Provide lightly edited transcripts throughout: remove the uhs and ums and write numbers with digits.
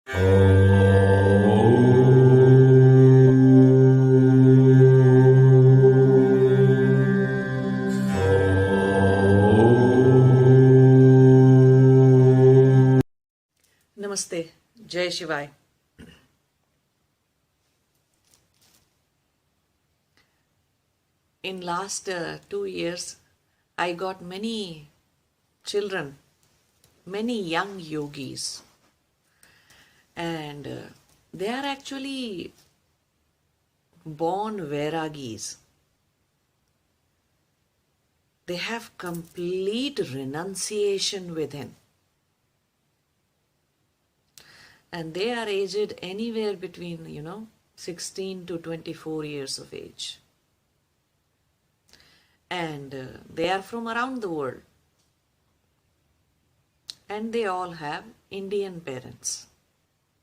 Namaste. Jai Shivai. In last 2 years, I got many children, many young yogis, and they are actually born vairagis. They have complete renunciation within. And they are aged anywhere between, 16 to 24 years of age. And they are from around the world. And they all have Indian parents.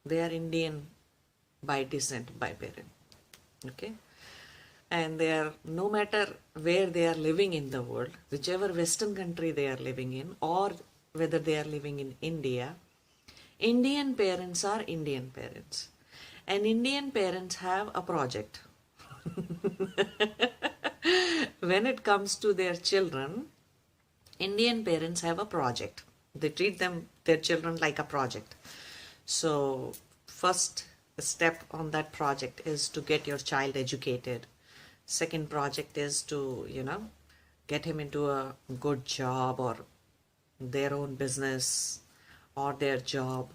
They are Indian by descent, by parent. Okay? And they are, no matter where they are living in the world, whichever Western country they are living in, or whether they are living in India, Indian parents are Indian parents. And Indian parents have a project. When it comes to their children, Indian parents have a project. They treat their children like a project. So, first step on that project is to get your child educated. Second project is to, get him into a good job or their own business or their job,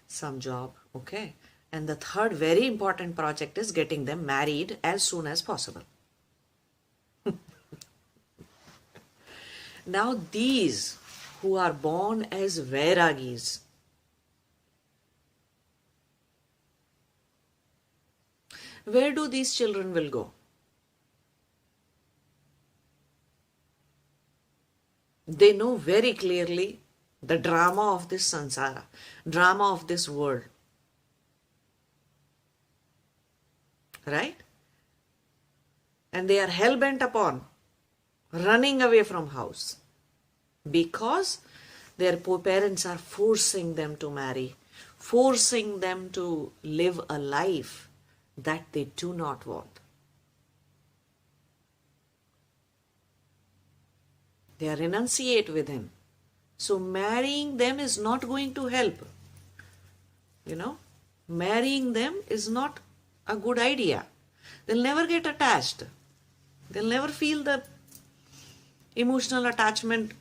some job, okay? And the third very important project is getting them married as soon as possible. Now these who are born as vairagis, where do these children will go? They know very clearly the drama of this sansara, drama of this world. Right? And they are hell-bent upon running away from house because their parents are forcing them to marry, forcing them to live a life that they do not want. They are renunciate within. So marrying them is not going to help. Marrying them is not a good idea. They'll never get attached. They'll never feel the emotional attachment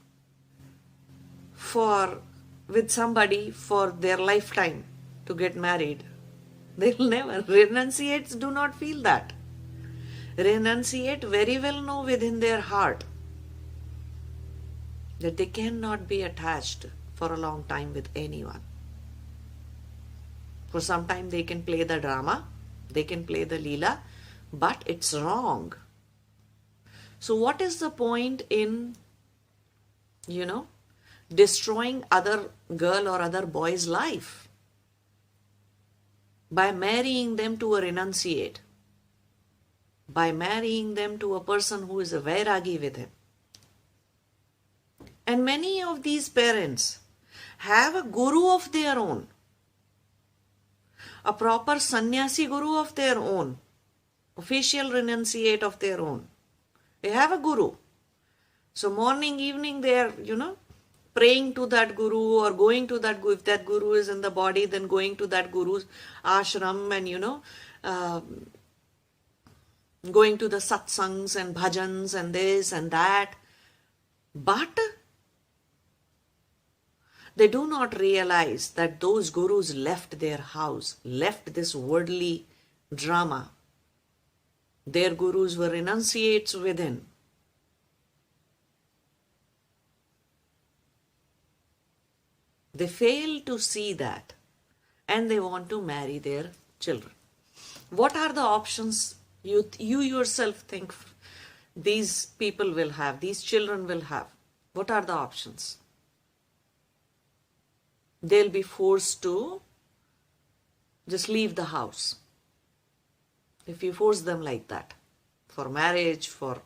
with somebody for their lifetime to get married. They'll never. Renunciates do not feel that. Renunciate very well know within their heart that they cannot be attached for a long time with anyone. For some time they can play the drama, they can play the leela, but it's wrong. So what is the point in, destroying other girl or other boy's life by marrying them to a renunciate, by marrying them to a person who is a vairagi with him? And many of these parents have a guru of their own, a proper sannyasi guru of their own, official renunciate of their own. They have a guru. So morning, evening they are, praying to that guru or going to that guru. If that guru is in the body, then going to that guru's ashram and, going to the satsangs and bhajans and this and that. But they do not realize that those gurus left their house, left this worldly drama. Their gurus were renunciates within. They fail to see that and they want to marry their children. What are the options you yourself think these people will have, these children will have? What are the options? They'll be forced to just leave the house. If you force them like that, for marriage, for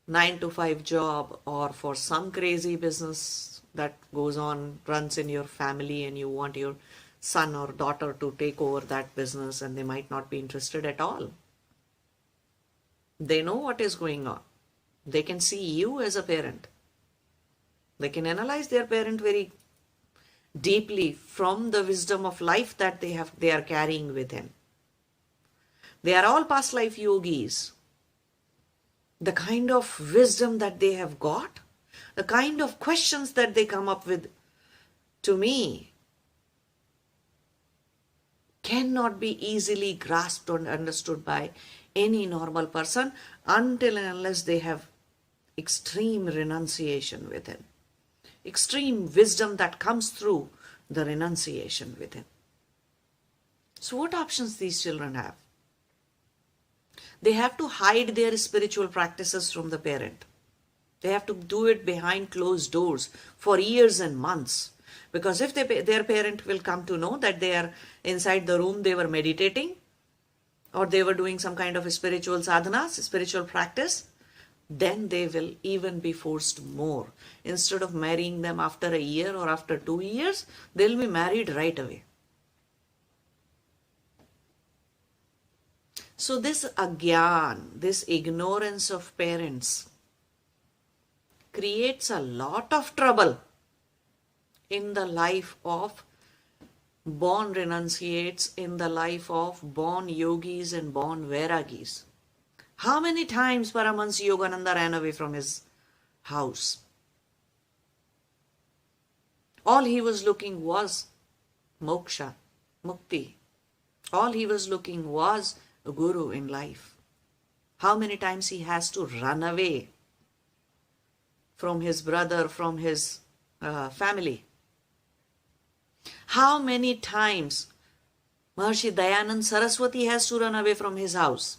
9 to 5 job, or for some crazy business that goes on, runs in your family, and you want your son or daughter to take over that business, and they might not be interested at all. They know what is going on. They can see you as a parent. They can analyze their parent very deeply from the wisdom of life that they are carrying within. They are all past life yogis. The kind of wisdom that they have got, the kind of questions that they come up with, to me, cannot be easily grasped or understood by any normal person until and unless they have extreme renunciation within. Extreme wisdom that comes through the renunciation within. So what options these children have? They have to hide their spiritual practices from the parent. They have to do it behind closed doors for years and months. Because if their parent will come to know that they are inside the room, they were meditating, or they were doing some kind of a spiritual sadhana, spiritual practice, then they will even be forced more. Instead of marrying them after a year or after 2 years, they'll be married right away. So this agyan, this ignorance of parents, creates a lot of trouble in the life of born renunciates, in the life of born yogis and born vairagis. How many times Paramahansa Yogananda ran away from his house? All he was looking was moksha, mukti. All he was looking was a guru in life. How many times he has to run away from his brother, from his family? How many times Maharshi Dayanand Saraswati has to run away from his house?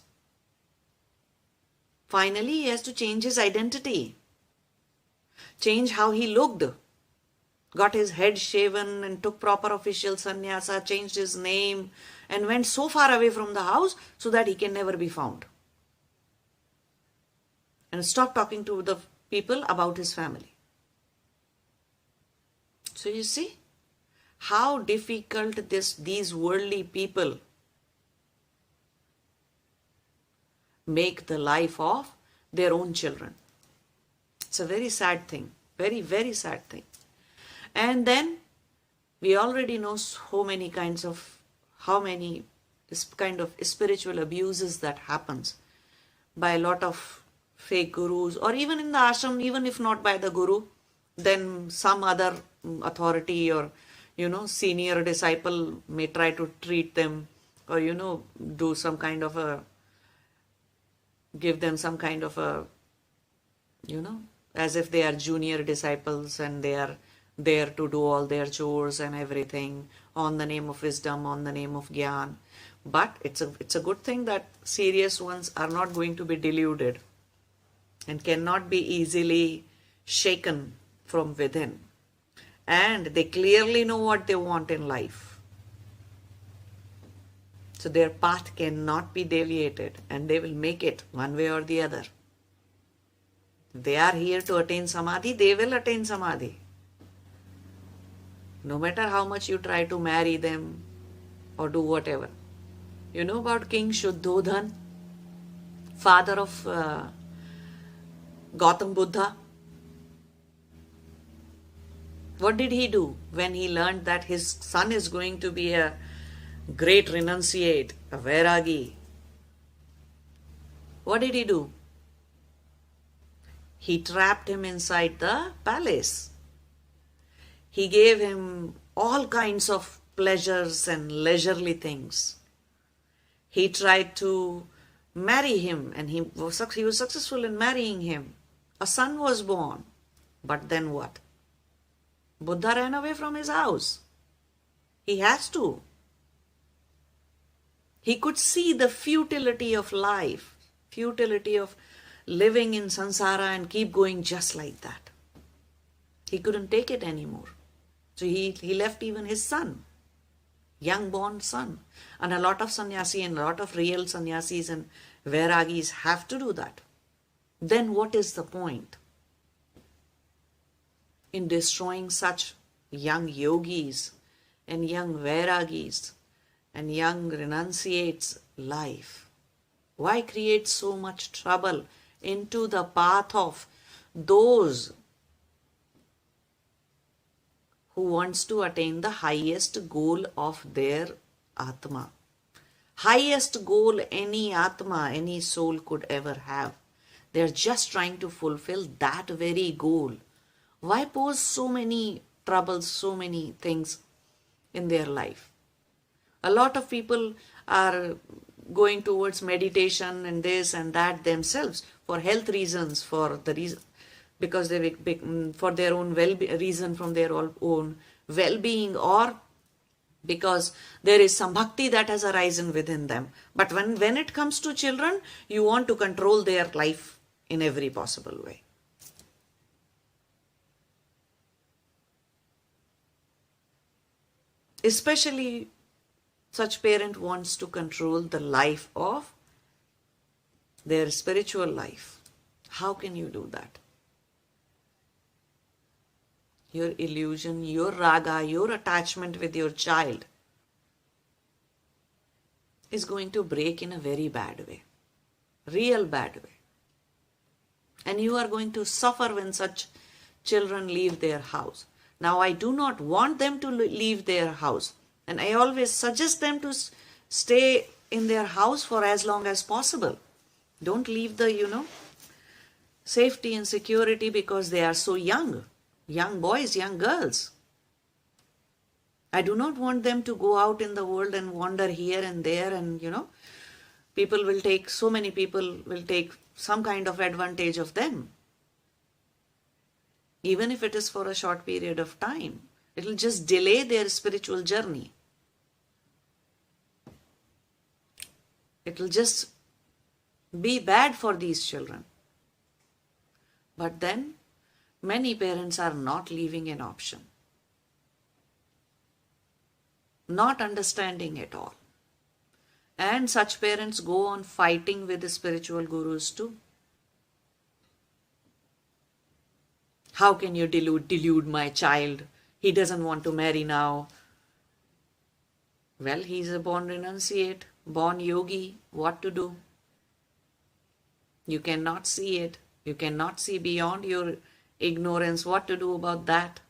Finally, he has to change his identity, change how he looked, got his head shaven and took proper official sannyasa, changed his name, and went so far away from the house so that he can never be found. And stopped talking to the people about his family. So you see how difficult these worldly people make the life of their own children. It's a very sad thing, very, very sad thing. And then we already know how many kind of spiritual abuses that happens by a lot of fake gurus, or even in the ashram, even if not by the guru, then some other authority or senior disciple may try to treat them, or do some kind of a, give them some kind of a, as if they are junior disciples and they are there to do all their chores and everything on the name of wisdom, on the name of gyan. But it's a good thing that serious ones are not going to be deluded and cannot be easily shaken from within. And they clearly know what they want in life. So their path cannot be deviated, and they will make it one way or the other. If they are here to attain samadhi, they will attain samadhi. No matter how much you try to marry them or do whatever. You know about King Shuddhodhan, father of Gautam Buddha? What did he do when he learned that his son is going to be a great renunciate, a vairagi? What did he do? He trapped him inside the palace. He gave him all kinds of pleasures and leisurely things. He tried to marry him, and he was successful in marrying him. A son was born. But then what? Buddha ran away from his house. He has to. He could see the futility of life, futility of living in samsara and keep going just like that. He couldn't take it anymore. So he left even his son, young born son. And a lot of sannyasi and a lot of real sannyasis and vairagis have to do that. Then what is the point in destroying such young yogis and young vairagis and young renunciates life? Why create so much trouble into the path of those who wants to attain the highest goal of their Atma? Highest goal any Atma, any soul could ever have. They're just trying to fulfill that very goal. Why pose so many troubles, so many things in their life? A lot of people are going towards meditation and this and that themselves for health reasons, for the reason, because they for their own reason, from their own well-being, or because there is some bhakti that has arisen within them. But when it comes to children, you want to control their life in every possible way. Especially such parent wants to control the life of their spiritual life. How can you do that? Your illusion, your raga, your attachment with your child is going to break in a very bad way, real bad way. And you are going to suffer when such children leave their house. Now, I do not want them to leave their house, and I always suggest them to stay in their house for as long as possible. Don't leave the, safety and security because they are so young. Young boys, young girls. I do not want them to go out in the world and wander here and there, and so many people will take some kind of advantage of them. Even if it is for a short period of time, it will just delay their spiritual journey. It will just be bad for these children. But then, many parents are not leaving an option, not understanding at all. And such parents go on fighting with the spiritual gurus too. How can you delude my child? He doesn't want to marry now. Well, he's a born renunciate, born yogi. What to do? You cannot see it. You cannot see beyond your ignorance. What to do about that?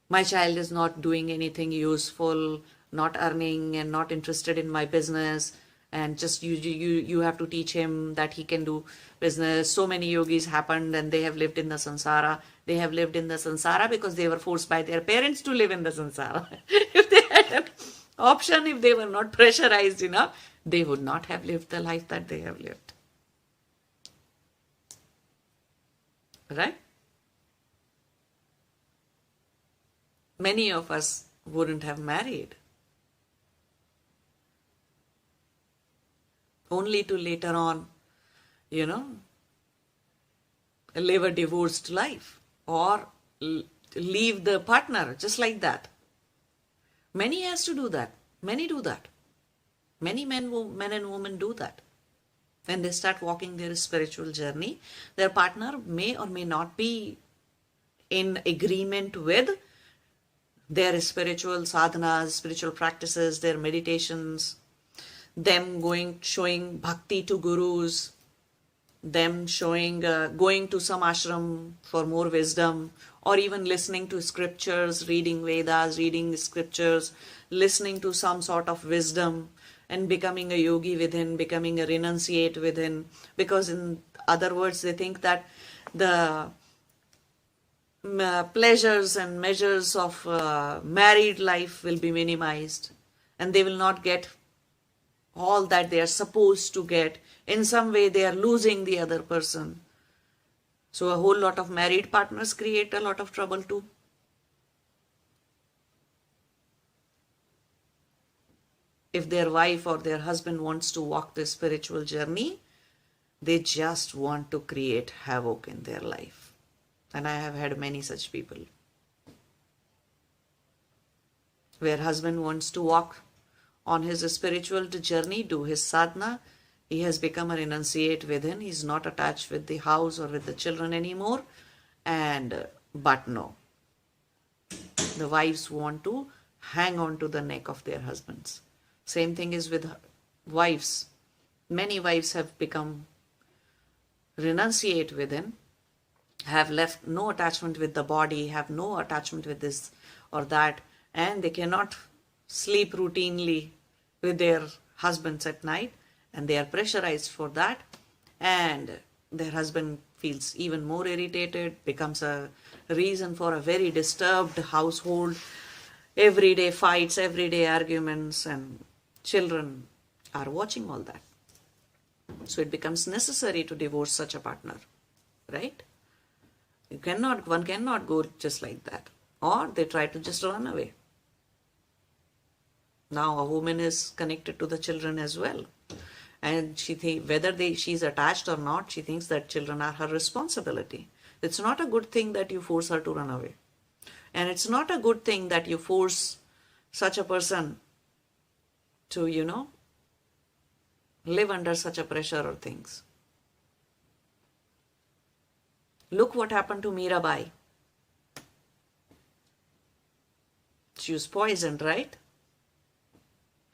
My child is not doing anything useful, not earning and not interested in my business, and just you have to teach him that he can do business. So many yogis happened and they have lived in the samsara. They have lived in the samsara because they were forced by their parents to live in the samsara. If they had an option, if they were not pressurized enough, they would not have lived the life that they have lived. Right? Many of us wouldn't have married, only to later on, live a divorced life or leave the partner just like that. Many has to do that. Many do that. Many men and women do that. When they start walking their spiritual journey, their partner may or may not be in agreement with their spiritual sadhanas, spiritual practices, their meditations, them showing bhakti to gurus, them going to some ashram for more wisdom, or even listening to scriptures, reading Vedas, reading scriptures, listening to some sort of wisdom, and becoming a yogi within, becoming a renunciate within. Because in other words, they think that the pleasures and measures of married life will be minimized, and they will not get all that they are supposed to get. In some way, they are losing the other person. So a whole lot of married partners create a lot of trouble too. If their wife or their husband wants to walk the spiritual journey, they just want to create havoc in their life. And I have had many such people, where husband wants to walk on his spiritual journey, do his sadhana. He has become a renunciate within. He's not attached with the house or with the children anymore. But no. The wives want to hang on to the neck of their husbands. Same thing is with wives. Many wives have become renunciate within, have left no attachment with the body, have no attachment with this or that, and they cannot sleep routinely with their husbands at night, and they are pressurized for that, and their husband feels even more irritated, becomes a reason for a very disturbed household, everyday fights, everyday arguments, and children are watching all that. So it becomes necessary to divorce such a partner, right? One cannot go just like that. Or they try to just run away. Now a woman is connected to the children as well. And she thinks whether she's attached or not, she thinks that children are her responsibility. It's not a good thing that you force her to run away. And it's not a good thing that you force such a person to, live under such a pressure or things. Look what happened to Mirabai. She was poisoned, right?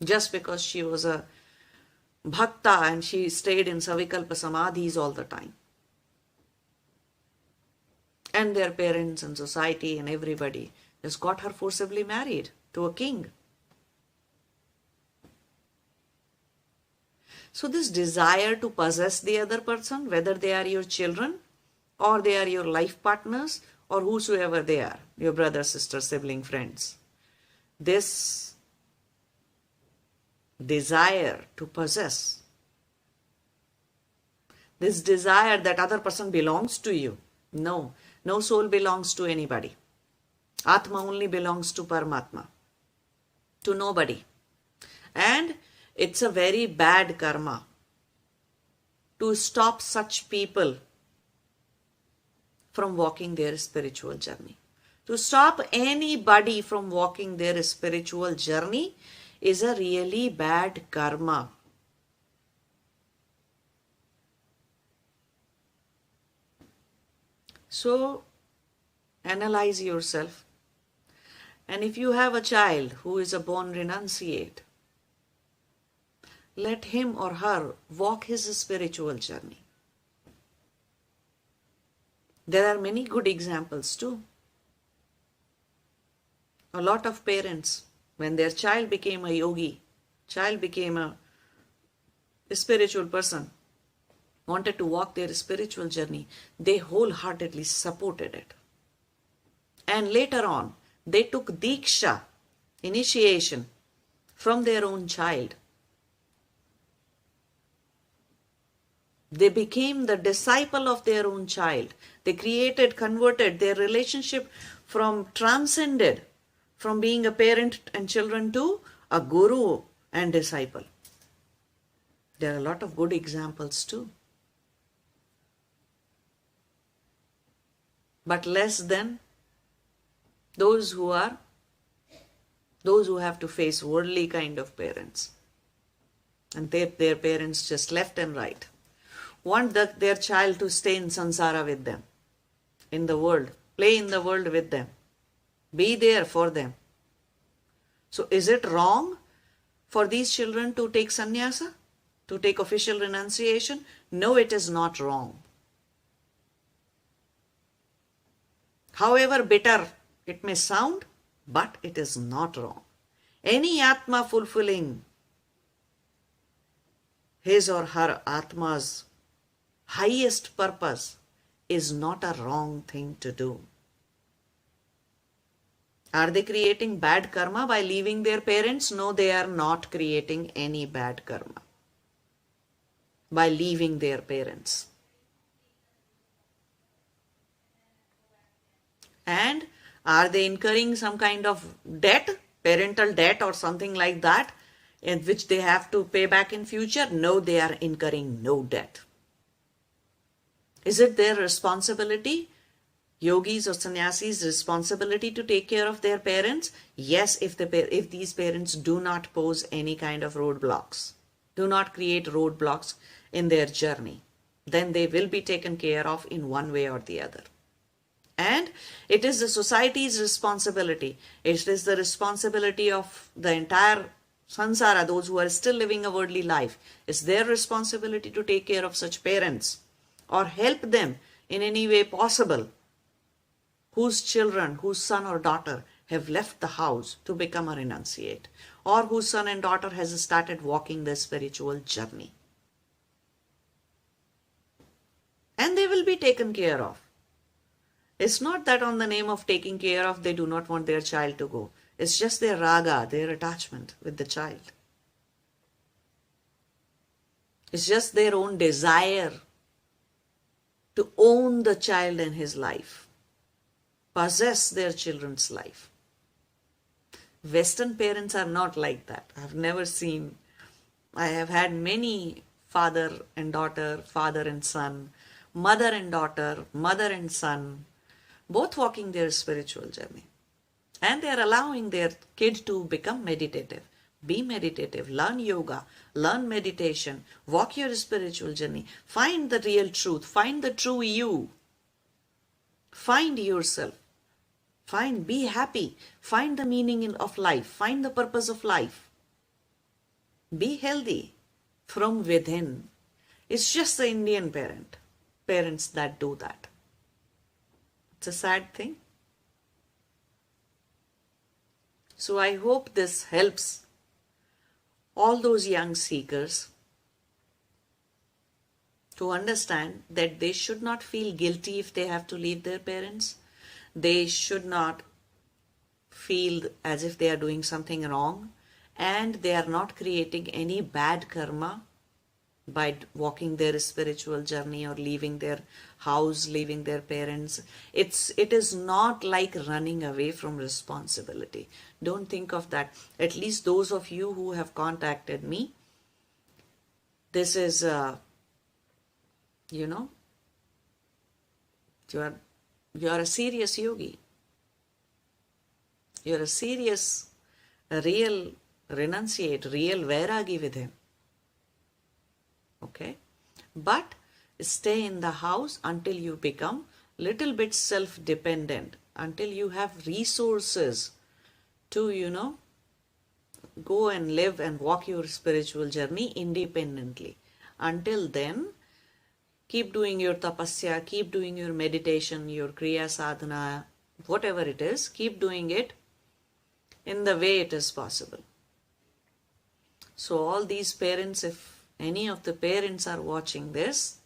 Just because she was a bhakta and she stayed in Savikalpa Samadhis all the time. And their parents and society and everybody just got her forcibly married to a king. So this desire to possess the other person, whether they are your children or they are your life partners or whosoever they are, your brother, sister, sibling, friends, this desire to possess, this desire that other person belongs to you. No soul belongs to anybody. Atma only belongs to Paramatma, to nobody. And it's a very bad karma to stop such people from walking their spiritual journey. To stop anybody from walking their spiritual journey is a really bad karma. So, analyze yourself. And if you have a child who is a born renunciate, let him or her walk his spiritual journey. There are many good examples too. A lot of parents, when their child became a yogi, child became a spiritual person, wanted to walk their spiritual journey, they wholeheartedly supported it. And later on, they took Deeksha, initiation, from their own child. They became the disciple of their own child. They converted their relationship transcended from being a parent and children to a guru and disciple. There are a lot of good examples too. But less than those who have to face worldly kind of parents. And their parents just left and right want their child to stay in samsara with them, in the world, play in the world with them, be there for them. So is it wrong for these children to take sannyasa, to take official renunciation? No, it is not wrong. However bitter it may sound, but it is not wrong. Any Atma fulfilling his or her Atma's highest purpose is not a wrong thing to do. Are they creating bad karma by leaving their parents? No, they are not creating any bad karma by leaving their parents. And are they incurring some kind of debt, parental debt or something like that, in which they have to pay back in future? No, they are incurring no debt. Is it their responsibility, yogis or sannyasis' responsibility to take care of their parents? Yes, if these parents do not pose any kind of roadblocks, do not create roadblocks in their journey, then they will be taken care of in one way or the other. And it is the society's responsibility. It is the responsibility of the entire sansara, those who are still living a worldly life. It's their responsibility to take care of such parents or help them in any way possible whose children, whose son or daughter have left the house to become a renunciate, or whose son and daughter has started walking the spiritual journey. And they will be taken care of. It's not that on the name of taking care of, they do not want their child to go. It's just their raga, their attachment with the child. It's just their own desire to own the child and his life, possess their children's life. Western parents are not like that. I've never seen, I have had many father and daughter, father and son, mother and daughter, mother and son, both walking their spiritual journey. And they are allowing their kid to become meditative. Be meditative, learn yoga, learn meditation, walk your spiritual journey, find the real truth, find the true you, find yourself, be happy, find the meaning of life, find the purpose of life. Be healthy from within. It's just the Indian parents that do that. It's a sad thing. So I hope this helps all those young seekers to understand that they should not feel guilty if they have to leave their parents. They should not feel as if they are doing something wrong, and they are not creating any bad karma by walking their spiritual journey or leaving their house, leaving their parents. It is not like running away from responsibility. Don't think of that. At least those of you who have contacted me, this is, you are a serious yogi. You're a serious, a real renunciate, real vairagi with him. Okay? But stay in the house until you become little bit self-dependent, until you have resources to, go and live and walk your spiritual journey independently. Until then, keep doing your tapasya, keep doing your meditation, your kriya sadhana, whatever it is, keep doing it in the way it is possible. So all these parents, if any of the parents are watching this,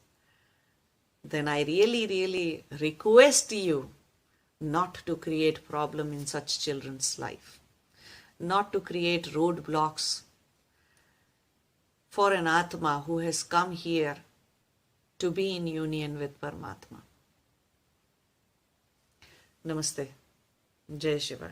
then I really, really request you not to create problem in such children's life, not to create roadblocks for an Atma who has come here to be in union with Paramatma. Namaste. Jai Shiva.